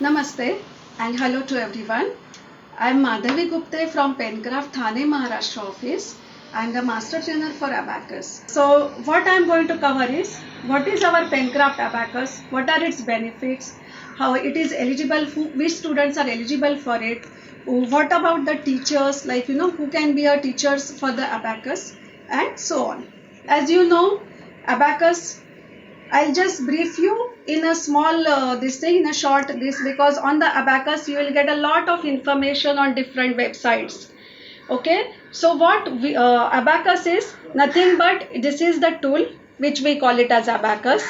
Namaste and hello to everyone. I am Madhavi Gupte from Penkraft, Thane, Maharashtra office. I am the master trainer for Abacus. So what I am going to cover is what is our Penkraft Abacus, what are its benefits, how it is eligible, which students are eligible for it, what about the teachers, like who can be our teachers for the Abacus, and so on. As you know, Abacus, I'll just brief you in a small because on the Abacus you will get a lot of information on different websites. Okay, so Abacus is nothing but this is the tool which we call it as Abacus.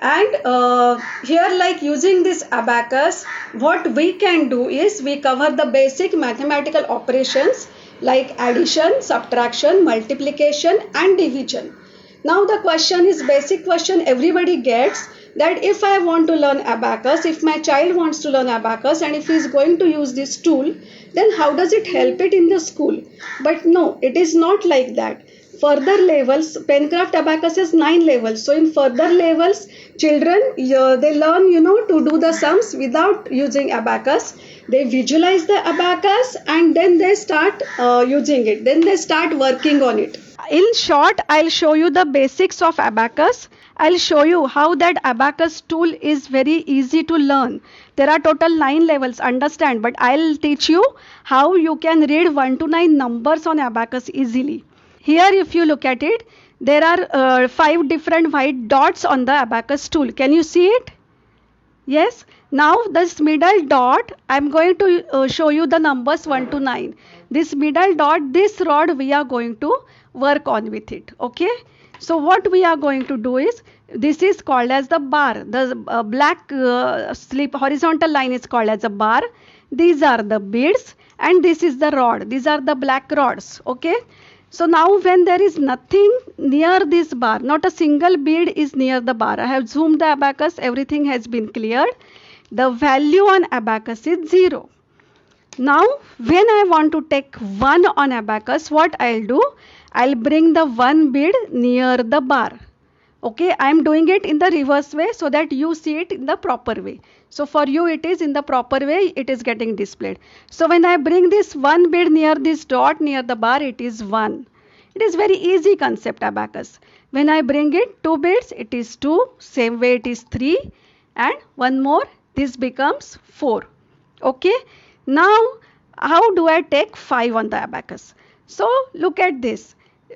And here, like using this Abacus, what we can do is we cover the basic mathematical operations like addition, subtraction, multiplication and division. Now the question is basic question everybody gets, that if I want to learn Abacus, if my child wants to learn Abacus and if he is going to use this tool, then how does it help it in the school? But no, it is not like that. Further levels, Penkraft Abacus has 9 levels. So in further levels, children, they learn, to do the sums without using Abacus. They visualize the Abacus and then they start using it. Then they start working on it. In short, I'll show you the basics of Abacus. I'll show you how that Abacus tool is very easy to learn. There are total 9 levels, understand, but I'll teach you how you can read 1 to 9 numbers on Abacus easily. Here if you look at it, there are 5 different white dots on the Abacus tool. Can you see it? Yes. Now this middle dot, I'm going to show you the numbers 1 to 9. This middle dot, this rod we are going to work on with it. Okay. So what we are going to do is, this is called as the bar. The black horizontal line is called as a bar. These are the beads and this is the rod. These are the black rods. Okay. So now when there is nothing near this bar, not a single bead is near the bar. I have zoomed the Abacus, everything has been cleared. The value on Abacus is 0. Now when I want to take 1 on Abacus, what I'll do? I'll bring the 1 bead near the bar. Okay, I am doing it in the reverse way so that you see it in the proper way. So for you it is in the proper way, it is getting displayed. So when I bring this 1 bead near this dot near the bar, it is 1. It is very easy concept, Abacus. When I bring it 2 beads, it is 2. Same way it is 3. And one more, this becomes 4. Okay. Now how do I take 5 on the Abacus? So look at this.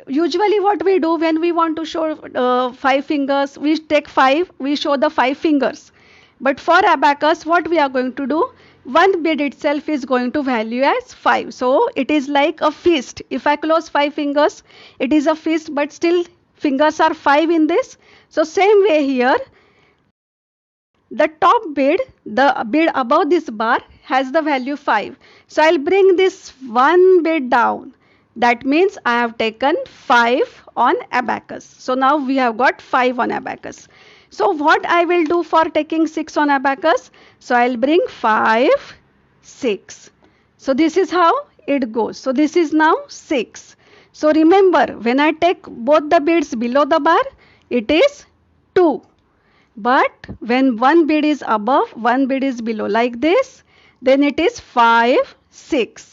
Usually what we do when we want to show 5 fingers, we take 5, we show the 5 fingers. But for Abacus, what we are going to do? 1 bead itself is going to value as 5. So it is like a fist. If I close 5 fingers, it is a fist, but still fingers are 5 in this. So same way here, the top bead, the bead above this bar has the value 5. So I'll bring this 1 bead down. That means I have taken 5 on Abacus. So now we have got 5 on Abacus. So what I will do for taking 6 on Abacus? So I'll bring 5, 6. So this is how it goes. So this is now 6. So remember, when I take both the beads below the bar, it is 2. But when 1 bead is above, 1 bead is below, like this, then it is 5, 6.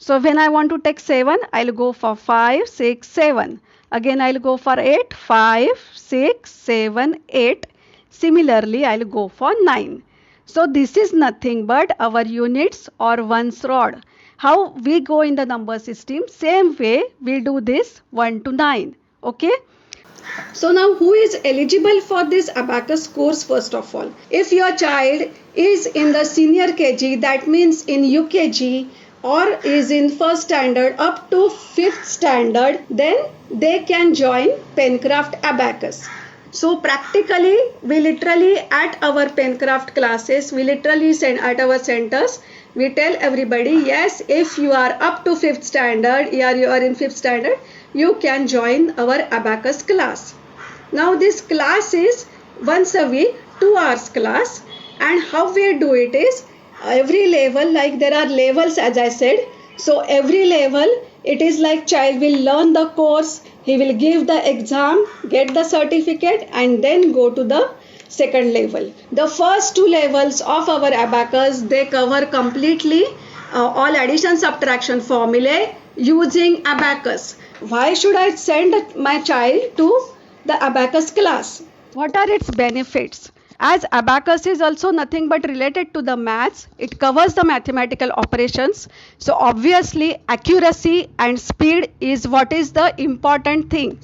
So when I want to take 7, I'll go for 5, 6, 7. Again I'll go for 8, 5, 6, 7, 8. Similarly, I'll go for 9. So this is nothing but our units or ones rod. How we go in the number system, same way we do this 1 to 9. Okay. So now who is eligible for this Abacus course first of all? If your child is in the senior KG, that means in UKG, or is in first standard up to 5th standard, then they can join Penkraft Abacus. So practically, we literally at our Penkraft classes, we literally send at our centers, we tell everybody, yes, if you are up to 5th standard, you are in 5th standard, you can join our Abacus class. Now this class is once a week, 2 hours class, and how we do it is, every level, like there are levels as I said. So every level, it is like child will learn the course, he will give the exam, get the certificate and then go to the second level. The first two levels of our abacus, they cover completely all addition subtraction formulae using abacus. Why should I send my child to the abacus class? What are its benefits? As abacus is also nothing but related to the maths, it covers the mathematical operations. So obviously accuracy and speed is what is the important thing.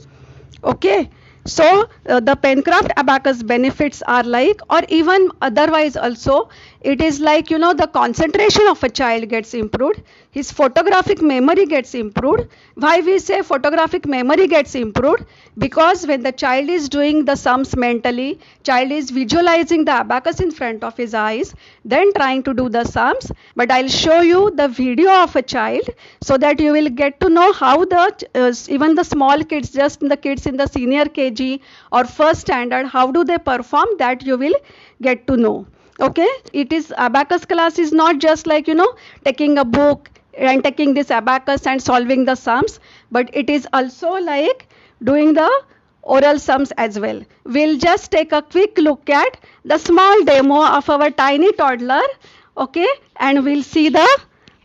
Okay, so the Penkraft abacus benefits are like, or even otherwise also, it is like, the concentration of a child gets improved, his photographic memory gets improved. Why we say photographic memory gets improved? Because when the child is doing the sums mentally, child is visualizing the abacus in front of his eyes, then trying to do the sums. But I'll show you the video of a child so that you will get to know how even the small kids, just the kids in the senior KG or first standard, how do they perform, that you will get to know. Okay, it is abacus class is not just like taking a book and taking this abacus and solving the sums, but it is also like doing the oral sums as well. We'll just take a quick look at the small demo of our tiny toddler. Okay, and we'll see the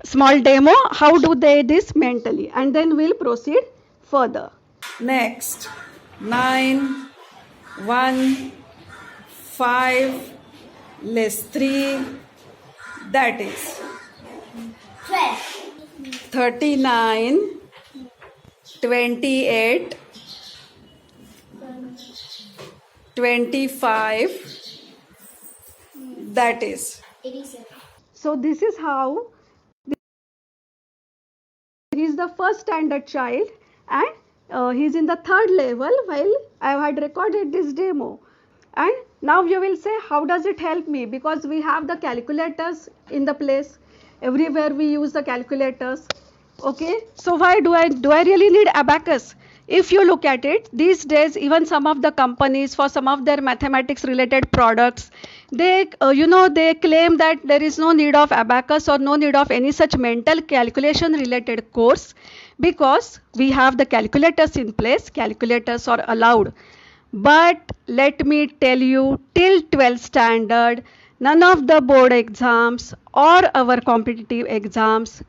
small demo, how do they this mentally, and then we'll proceed further. Next, 9, 1, 5, less 3, that is 39, 28, 25, that is 87. So this is how he is the first standard child, and he is in the third level while I had recorded this demo. And now you will say, how does it help me? Because we have the calculators in the place. Everywhere we use the calculators. Okay, so why do I really need abacus? If you look at it, these days even some of the companies, for some of their mathematics related products, they they claim that there is no need of abacus or no need of any such mental calculation related course, because we have the calculators in place. Calculators are allowed. But let me tell you, till 12th standard, none of the board exams or our competitive exams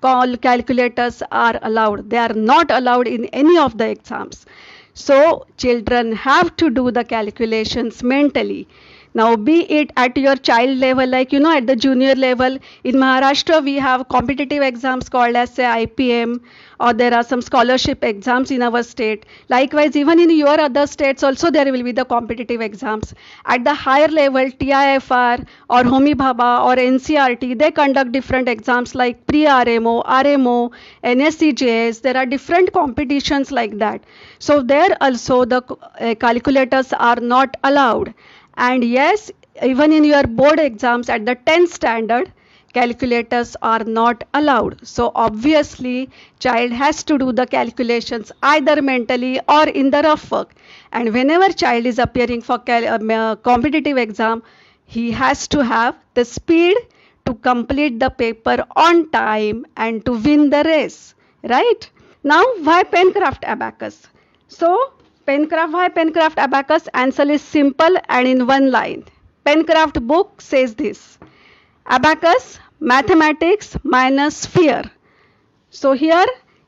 calculators are allowed. They are not allowed in any of the exams. So children have to do the calculations mentally. Now, be it at your child level, like at the junior level, in Maharashtra we have competitive exams called as say IPM, or there are some scholarship exams in our state. Likewise, even in your other states also there will be the competitive exams. At the higher level, TIFR or Homi Bhabha or NCRT, they conduct different exams like pre-RMO, RMO, NSCJS. There are different competitions like that. So there also the calculators are not allowed. And yes, even in your board exams at the 10th standard, calculators are not allowed. So obviously, child has to do the calculations either mentally or in the rough work. And whenever child is appearing for competitive exam, he has to have the speed to complete the paper on time and to win the race. Right? Now, why Penkraft abacus? So, why Penkraft abacus? Answer is simple and in one line. Penkraft book says this: abacus, mathematics minus fear. So here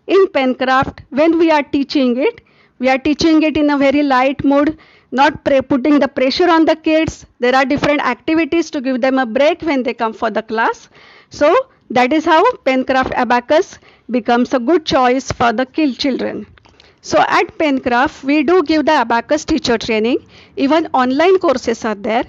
in Penkraft, when we are teaching it in a very light mood, not putting the pressure on the kids. There are different activities to give them a break when they come for the class. So that is how Penkraft abacus becomes a good choice for the children. So at Penkraft, we do give the abacus teacher training. Even online courses are there.